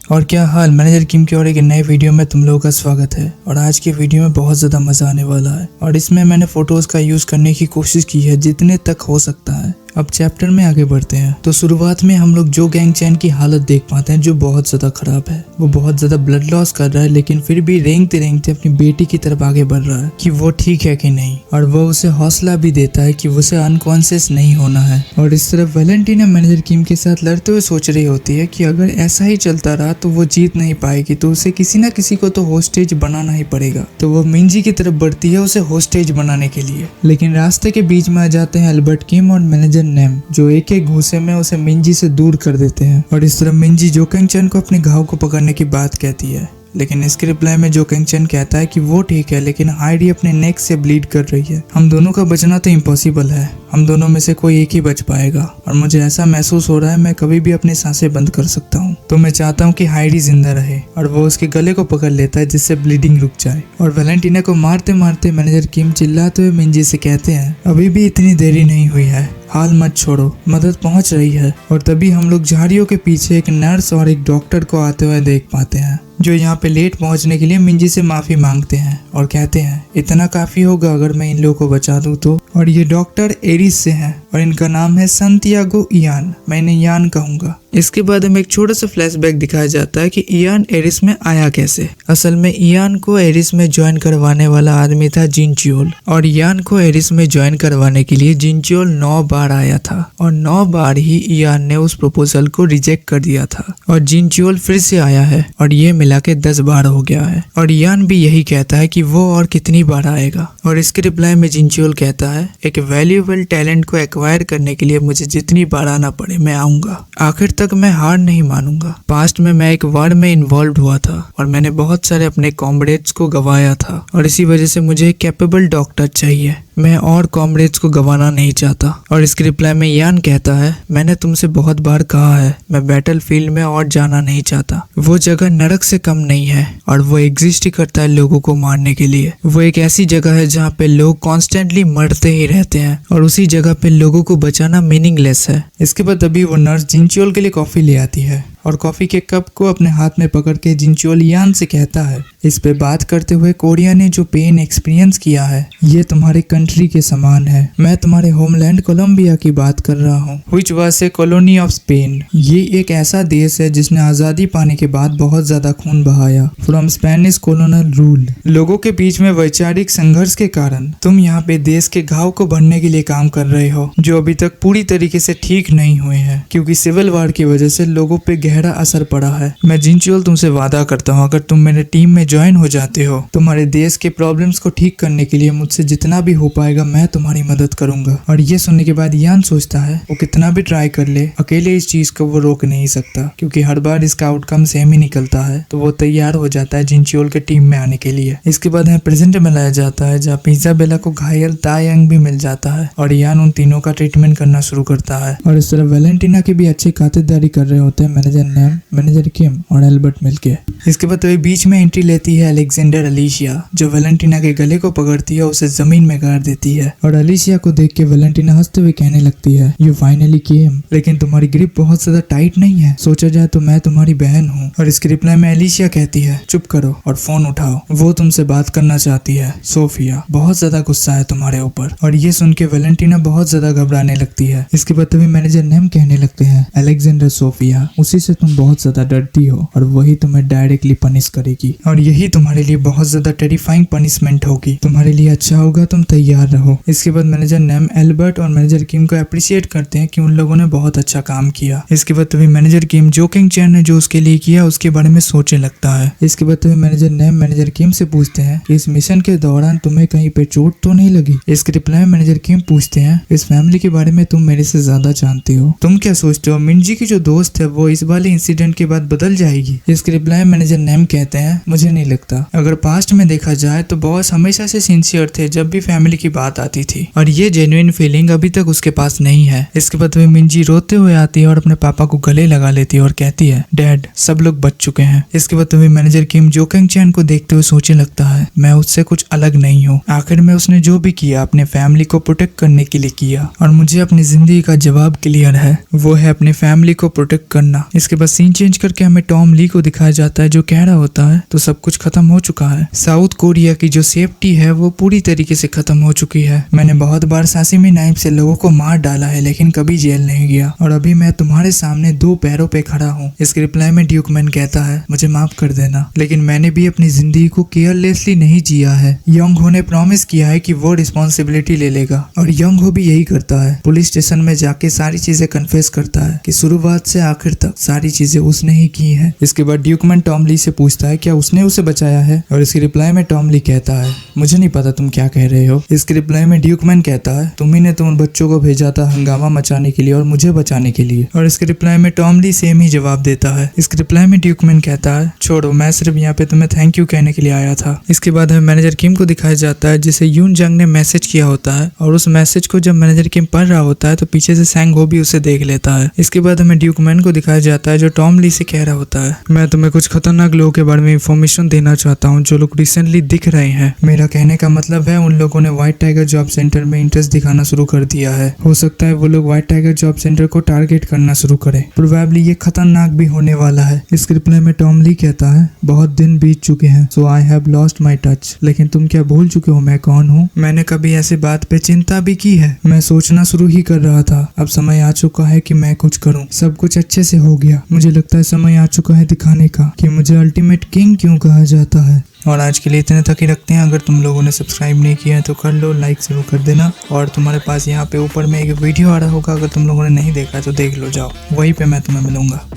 और क्या हाल, मैनेजर किम की और एक नए वीडियो में तुम लोगों का स्वागत है। और आज के वीडियो में बहुत ज़्यादा मज़ा आने वाला है और इसमें मैंने फ़ोटोज़ का यूज़ करने की कोशिश की है जितने तक हो सकता है। अब चैप्टर में आगे बढ़ते हैं। तो शुरुआत में हम लोग जो गैंग चैन की हालत देख पाते हैं जो बहुत ज़्यादा ख़राब है। वो बहुत ज़्यादा ब्लड लॉस कर रहा है लेकिन फिर भी रेंगते रेंगते अपनी बेटी की तरफ आगे बढ़ रहा है कि वो ठीक है कि नहीं, और वो उसे हौसला भी देता है कि उसे अनकॉन्शियस नहीं होना है। और इस तरफ वैलेंटीना मैनेजर किम के साथ लड़ते हुए सोच रही होती है कि अगर ऐसा ही चलता रहा तो वो जीत नहीं पाएगी, तो उसे किसी ना किसी को तो होस्टेज बनाना ही पड़ेगा। तो वो मिंजी की तरफ बढ़ती है उसे होस्टेज बनाने के लिए, लेकिन रास्ते के बीच में आ जाते हैं अल्बर्ट किम और मैनेजर नेम, जो एक एक घूसे में उसे मिंजी से दूर कर देते हैं। और इस तरह मिंजी जो कैंग चैन को अपने घाव को पकड़ने की बात कहती है, लेकिन इसके रिप्लाई में जो कैंग चैन कहता है कि वो ठीक है लेकिन हाइडी अपने नेक से ब्लीड कर रही है। हम दोनों का बचना तो इम्पॉसिबल है, हम दोनों में से कोई एक ही बच पाएगा और मुझे ऐसा महसूस हो रहा है मैं कभी भी अपनी सांसें बंद कर सकता हूँ। तो मैं चाहता हूँ कि हाइडी जिंदा रहे। और वो उसके गले को पकड़ लेता है जिससे ब्लीडिंग रुक जाए। और वैलेंटीना को मारते मारते मैनेजर किम चिल्लाते हुए मिंजी से कहते हैं, अभी भी इतनी देरी नहीं हुई है, हाल मत छोड़ो, मदद पहुंच रही है। और तभी हम लोग झाड़ियों के पीछे एक नर्स और एक डॉक्टर को आते हुए देख पाते हैं, जो यहाँ पे लेट पहुंचने के लिए मिंजी से माफी मांगते हैं और कहते हैं इतना काफी होगा अगर मैं इन लोगों को बचा दूं तो। और ये डॉक्टर एरिस से हैं और इनका नाम है संतियागो इयान, मैं इन्हें यान कहूंगा। इसके बाद हमें एक छोटा सा फ्लैशबैक दिखाया जाता है कि इयान एरिस में आया कैसे। असल में इयान को एरिस में ज्वाइन करवाने वाला आदमी था जिनचियोल, और इयान को एरिस में ज्वाइन करवाने के लिए जिनचियोल 9 बार आया था और 9 बार ही इयान ने उस प्रपोजल को रिजेक्ट कर दिया था। और जिनचियोल फिर से आया है और ये मिला के 10 बार हो गया है। और इयान भी यही कहता है कि वो और कितनी बार आएगा। और इसके रिप्लाई में जिनचियोल कहता है, एक वैल्यूएबल टैलेंट को एक्वायर करने के लिए मुझे जितनी बार आना पड़े मैं आऊंगा, आखिर तक मैं हार नहीं मानूंगा। पास्ट में मैं एक वार में इन्वॉल्व हुआ था और मैंने बहुत सारे अपने कॉमरेड्स को गंवाया था और इसी वजह से मुझे एक कैपेबल डॉक्टर चाहिए, मैं और कॉमरेड्स को गंवाना नहीं चाहता। और इसके रिप्लाई में यान कहता है, मैंने तुमसे बहुत बार कहा है मैं बैटल फील्ड में और जाना नहीं चाहता, वो जगह नरक से कम नहीं है और वो एग्जिस्ट ही करता है लोगों को मारने के लिए। वो एक ऐसी जगह है जहाँ पे लोग कॉन्स्टेंटली मरते ही रहते हैं और उसी जगह पे लोगों को बचाना मीनिंगलेस है। इसके बाद अभी वो नर्स जिनचियोल के लिए कॉफी ले आती है और कॉफी के कप को अपने हाथ में पकड़ के जिनचियोल यान से कहता है, इस पे बात करते हुए, कोरिया ने जो पेन एक्सपीरियंस किया है ये तुम्हारे कंट्री के समान है। मैं तुम्हारे होमलैंड कोलंबिया की बात कर रहा हूँ, which was a colony of Spain. ये एक ऐसा देश है जिसने आजादी पाने के बाद बहुत ज्यादा खून बहाया फ्रॉम स्पेनिश कॉलोनल रूल। लोगों के बीच में वैचारिक संघर्ष के कारण तुम यहाँ पे देश के घाव को भरने के लिए काम कर रहे हो, जो अभी तक पूरी तरीके से ठीक नहीं हुए हैं क्योंकि सिविल वार की वजह से लोगों पे गहरा असर पड़ा है। मैं जिनचियोल तुमसे वादा करता हूँ, अगर तुम मेरे टीम में ज्वाइन हो जाते हो तुम्हारे देश के प्रॉब्लम्स को ठीक करने के लिए मुझसे जितना भी हो पाएगा मैं तुम्हारी मदद करूंगा। और ये सुनने के बाद यान सोचता है वो कितना भी ट्राई कर ले अकेले इस चीज को वो रोक नहीं सकता क्योंकि हर बार इसका आउटकम सेम ही निकलता है। तो वो तैयार हो जाता है जिनचियोल के टीम में आने के लिए। इसके बाद हमें प्रेजेंट में लाया जाता है जहाँ इजाबेला को घायल तायंग भी मिल जाता है और यान उन तीनों का ट्रीटमेंट करना शुरू करता है। और इस तरह वैलेंटीना की भी अच्छी खातिरदारी कर रहे होते हैं मैनेजर नेम, मैनेजर किम और एल्बर्ट मिलके। इसके बाद तो बीच में एंट्री लेती है अलेक्जेंडर अलीशिया, जो वैलेंटीना के गले को पकड़ती है उसे जमीन में गाड़ देती है। और अलीशिया को देख के वैलेंटीना हंसते हुए कहने लगती है, यू फाइनली केम, लेकिन तुम्हारी ग्रिप बहुत ज्यादा टाइट नहीं है, सोचा जाए तो मैं तुम्हारी बहन हूँ। और इसके रिप्लाई में अलीशिया कहती है, चुप करो और फोन उठाओ, वो तुमसे बात करना चाहती है। सोफिया बहुत ज्यादा गुस्सा है तुम्हारे ऊपर। और ये सुन के वैलेंटीना बहुत ज्यादा घबराने लगती है। इसके बाद तभी मैनेजर नेम कहने लगते हैं, अलेक्जेंडर सोफिया, उसी से तुम बहुत ज्यादा डरती हो और वही तुम्हें डायरेक्टली पनिश करेगी और यही तुम्हारे लिए बहुत ज्यादा टेरिफाइंग पनिशमेंट होगी। तुम्हारे लिए अच्छा होगा, तुम तैयार रहो। इसके बाद मैनेजर नेम एल्बर्ट और मैनेजर किम को अप्रिशिएट करते हैं कि उन लोगों ने बहुत अच्छा काम किया। इसके बाद तभी मैनेजर किम जो किंग चैन ने जो उसके लिए किया उसके बारे में सोचने लगता है। इसके बाद तभी मैनेजर नेम मैनेजर किम से पूछते हैं कि इस मिशन के दौरान तुम्हें कहीं पे चोट तो नहीं लगी। इसके रिप्लाई मैनेजर किम पूछते हैं, इस फैमिली के बारे में तुम मेरे से ज्यादा जानते हो, तुम क्या सोचते हो मिंजी की जो दोस्त है वो इस वाले इंसिडेंट के बाद बदल जाएगी। इसके रिप्लाई मैनेजर नेम कहते हैं, मुझे नहीं लगता, अगर पास्ट में देखा जाए तो बॉस हमेशा से सिंसियर थे जब भी फैमिली की बात आती थी और ये जेन्युइन फीलिंग अभी तक उसके पास नहीं है। इसके बाद वह मिंजी रोते हुए आती है और अपने पापा को गले लगा लेती है और कहती है, डैड सब लोग बच चुके हैं। इसके बाद वह मैनेजर किम जो किंग चैन को देखते हुए सोचने लगता है, मैं उससे कुछ अलग नहीं हूँ, आखिर में उसने जो भी किया अपने फैमिली को प्रोटेक्ट करने के लिए किया और मुझे अपनी जिंदगी का जवाब क्लियर है, वो है अपने फैमिली को प्रोटेक्ट करना। इसके बाद सीन चेंज करके हमें टॉम ली को दिखाया जाता है जो कह रहा होता है तो सब कुछ खत्म हो चुका है। साउथ कोरिया की जो सेफ्टी है वो पूरी तरीके से खत्म हो चुकी है। मैंने बहुत बार सासिमी नाइफ से लोगों को मार डाला है लेकिन कभी जेल नहीं गया और अभी मैं तुम्हारे सामने 2 पैरों पे खड़ा हूँ। इसके रिप्लाई में ड्यूकमैन कहता है मुझे माफ कर देना, लेकिन मैंने भी अपनी जिंदगी को केयरलेसली नहीं जिया है। यंग हो ने प्रॉमिस किया है कि वो रिस्पॉन्सिबिलिटी ले लेगा और यंग हो भी यही करता है। पुलिस स्टेशन में जाके सारी चीजें कन्फेस करता है कि शुरुआत से आखिर तक सारी चीजें उसने ही की है। इसके बाद ड्यूकमैन टॉम ली से पूछता है क्या उसने उसे बचाया है और इसके रिप्लाई में टॉम ली कहता है मुझे नहीं पता तुम क्या कह रहे हो। इसके रिप्लाई में ड्यूकमैन कहता है तुम्ही ने तो उन बच्चों को भेजा था हंगामा मचाने के लिए और मुझे बचाने के लिए, और इसके रिप्लाई में टॉम ली सेम ही जवाब देता है। इसके रिप्लाई में ड्यूकमैन कहता है छोड़ो, मैं सिर्फ यहाँ पे तुम्हें थैंक यू कहने के लिए आया था। इसके बाद हमें मैनेजर किम को दिखाया जाता है जिसे यून जंग ने मैसेज किया होता है और उस मैसेज को जब मैनेजर किम पढ़ रहा होता है तो पीछे से सैंग हो भी उसे देख लेता है। इसके बाद हमें ड्यूकमैन को दिखाया जाता है जो टॉम ली से कह रहा होता है मैं तुम्हें कुछ खतरनाक लोगों के बारे में इंफॉर्मेशन देना चाहता हूँ जो लोग रिसेंटली दिख रहे हैं। मेरा कहने का मतलब है उन लोगों ने व्हाइट टाइगर जॉब सेंटर में इंटरेस्ट दिखाना शुरू कर दिया है। हो सकता है वो लोग व्हाइट टाइगर जॉब सेंटर को टारगेट करना शुरू करें। प्रोबेबली ये खतरनाक भी होने वाला है। इस रिप्लाई में टॉम ली कहता है बहुत दिन बीत चुके हैं so I have lost my touch, लेकिन तुम क्या भूल चुके हो मैं कौन हूँ। मैंने कभी ऐसी बात पे चिंता भी की है। मैं सोचना शुरू ही कर रहा था। अब समय आ चुका है कि मैं कुछ करूँ। सब कुछ अच्छे से हो गया। मुझे लगता है समय आ चुका है दिखाने का कि मुझे अल्टीमेट किंग क्यों कहा जाता है। और आज के लिए इतने तक ही रखते हैं। अगर तुम लोगों ने सब्सक्राइब नहीं किया है तो कर लो, लाइक जरूर कर देना। और तुम्हारे पास यहाँ पे ऊपर में एक वीडियो आ रहा होगा, अगर तुम लोगों ने नहीं देखा तो देख लो, जाओ वहीं पे मैं तुम्हें मिलूंगा।